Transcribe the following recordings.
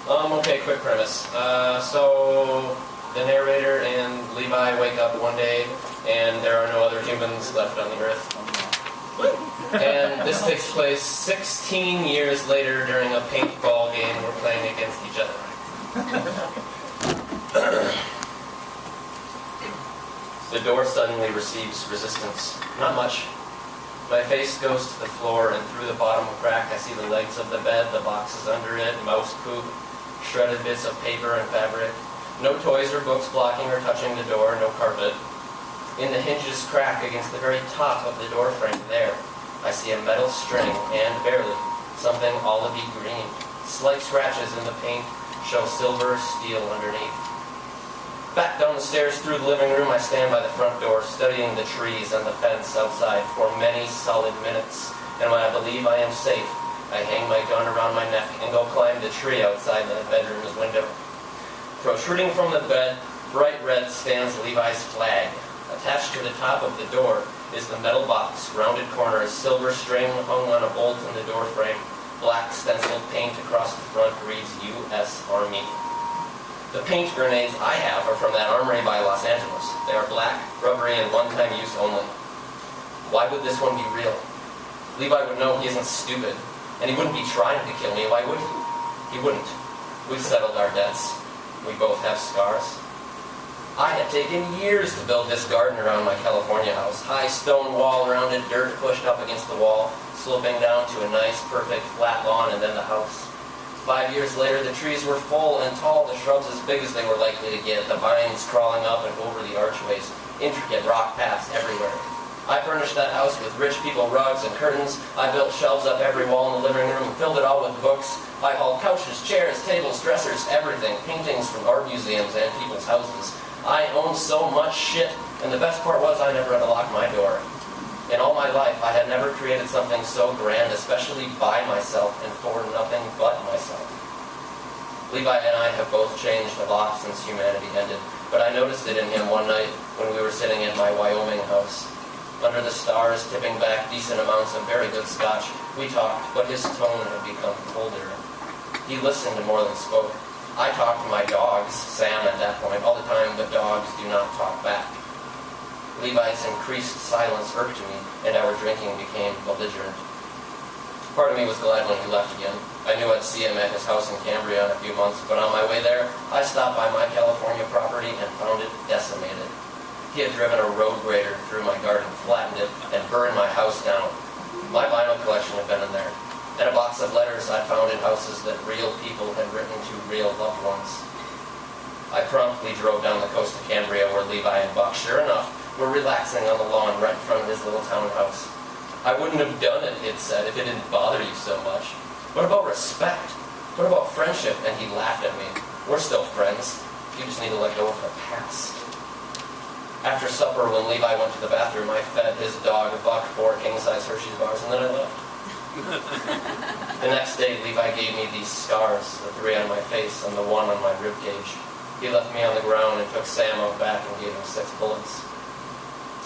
Okay, quick premise. So the narrator and Levi wake up one day, and there are no other humans left on the Earth. And this takes place 16 years later during a paintball game we're playing against each other. The door suddenly receives resistance. Not much. My face goes to the floor, and through the bottom crack I see the legs of the bed, the boxes under it, mouse poop, shredded bits of paper and fabric. No toys or books blocking or touching the door, no carpet. In the hinges crack against the very top of the door frame there, I see a metal string, and barely, something olivey green. Slight scratches in the paint show silver steel underneath. Back down the stairs through the living room, I stand by the front door, studying the trees and the fence outside for many solid minutes. And when I believe I am safe, I hang my gun around my neck and go climb the tree outside the bedroom's window. Protruding from the bed, bright red, stands Levi's flag. Attached to the top of the door is the metal box, rounded corners, silver string hung on a bolt in the door frame. Black stenciled paint across the front reads U.S. Army. The paint grenades I have are from that armory by Los Angeles. They are black, rubbery, and one-time use only. Why would this one be real? Levi would know he isn't stupid, and he wouldn't be trying to kill me. Why would he? He wouldn't. We've settled our debts. We both have scars. I had taken years to build this garden around my California house. High stone wall around it, dirt pushed up against the wall, sloping down to a nice, perfect, flat lawn, and then the house. 5 years later, the trees were full and tall, the shrubs as big as they were likely to get, the vines crawling up and over the archways, intricate rock paths everywhere. I furnished that house with rich people rugs and curtains. I built shelves up every wall in the living room, filled it all with books. I hauled couches, chairs, tables, dressers, everything, paintings from art museums and people's houses. I owned so much shit, and the best part was I never had to lock my door. In all my life, I had never created something so grand, especially by myself and for nothing but myself. Levi and I have both changed a lot since humanity ended, but I noticed it in him one night when we were sitting at my Wyoming house. Under the stars, tipping back decent amounts of very good scotch, we talked, but his tone had become colder. He listened more than spoke. I talked to my dogs, Sam at that point, all the time, but dogs do not talk back. Levi's increased silence irked me, and our drinking became belligerent. Part of me was glad when he left again. I knew I'd see him at his house in Cambria in a few months, but on my way there, I stopped by my California property and found it decimated. He had driven a road grader through my garden, flattened it, and burned my house down. My vinyl collection had been in there, and a box of letters I found in houses that real people had written to real loved ones. I promptly drove down the coast of Cambria where Levi and Buck, sure enough, were relaxing on the lawn right in front of his little townhouse. I wouldn't have done it, it said, if it didn't bother you so much. What about respect? What about friendship? And he laughed at me. We're still friends. You just need to let go of the past. After supper, when Levi went to the bathroom, I fed his dog Buck 4 king-size Hershey's bars, and then I left. The next day, Levi gave me these scars, the 3 on my face and the 1 on my ribcage. He left me on the ground and took Sam out back and gave him 6 bullets.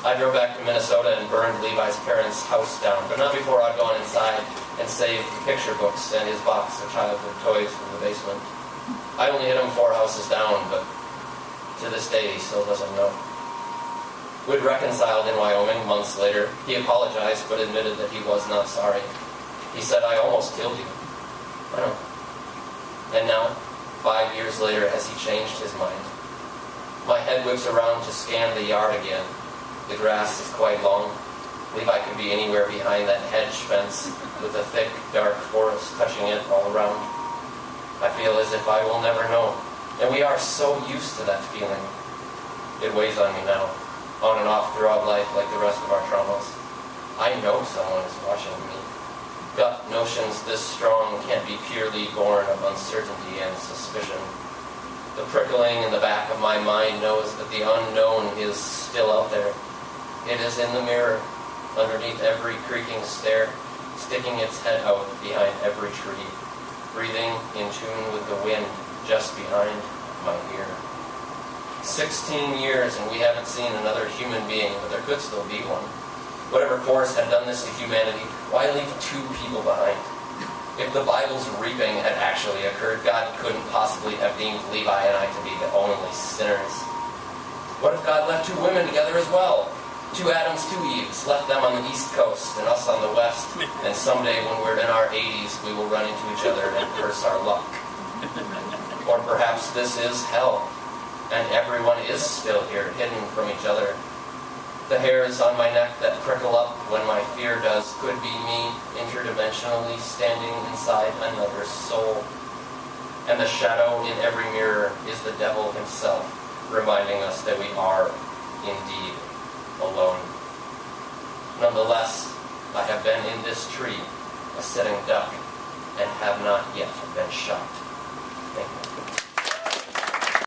I drove back to Minnesota and burned Levi's parents' house down, but not before I'd gone inside and saved the picture books and his box of childhood toys from the basement. I only hit him 4 houses down, but to this day he still doesn't know. We'd reconciled in Wyoming months later. He apologized, but admitted that he was not sorry. He said, I almost killed you. I know. And now, 5 years later, has he changed his mind? My head whips around to scan the yard again. The grass is quite long. Levi could be anywhere behind that hedge fence with a thick, dark forest touching it all around. I feel as if I will never know. And we are so used to that feeling. It weighs on me now, on and off throughout life like the rest of our traumas. I know someone is watching me. Gut notions this strong can't be purely born of uncertainty and suspicion. The prickling in the back of my mind knows that the unknown is still out there. It is in the mirror, underneath every creaking stair, sticking its head out behind every tree, breathing in tune with the wind just behind my ear. 16 years and we haven't seen another human being, but there could still be one. Whatever force had done this to humanity, why leave 2 people behind? If the Bible's reaping had actually occurred, God couldn't possibly have deemed Levi and I to be the only sinners. What if God left two women together as well? Two Adams, two Eves, left them on the East Coast and us on the West. And someday when we're in our 80s, we will run into each other and curse our luck. Or perhaps this is hell, and everyone is still here, hidden from each other. The hairs on my neck that prickle up when my fear does could be me interdimensionally standing inside another soul. And the shadow in every mirror is the devil himself, reminding us that we are indeed alone. Nonetheless, I have been in this tree, a sitting duck, and have not yet been shot. Thank you.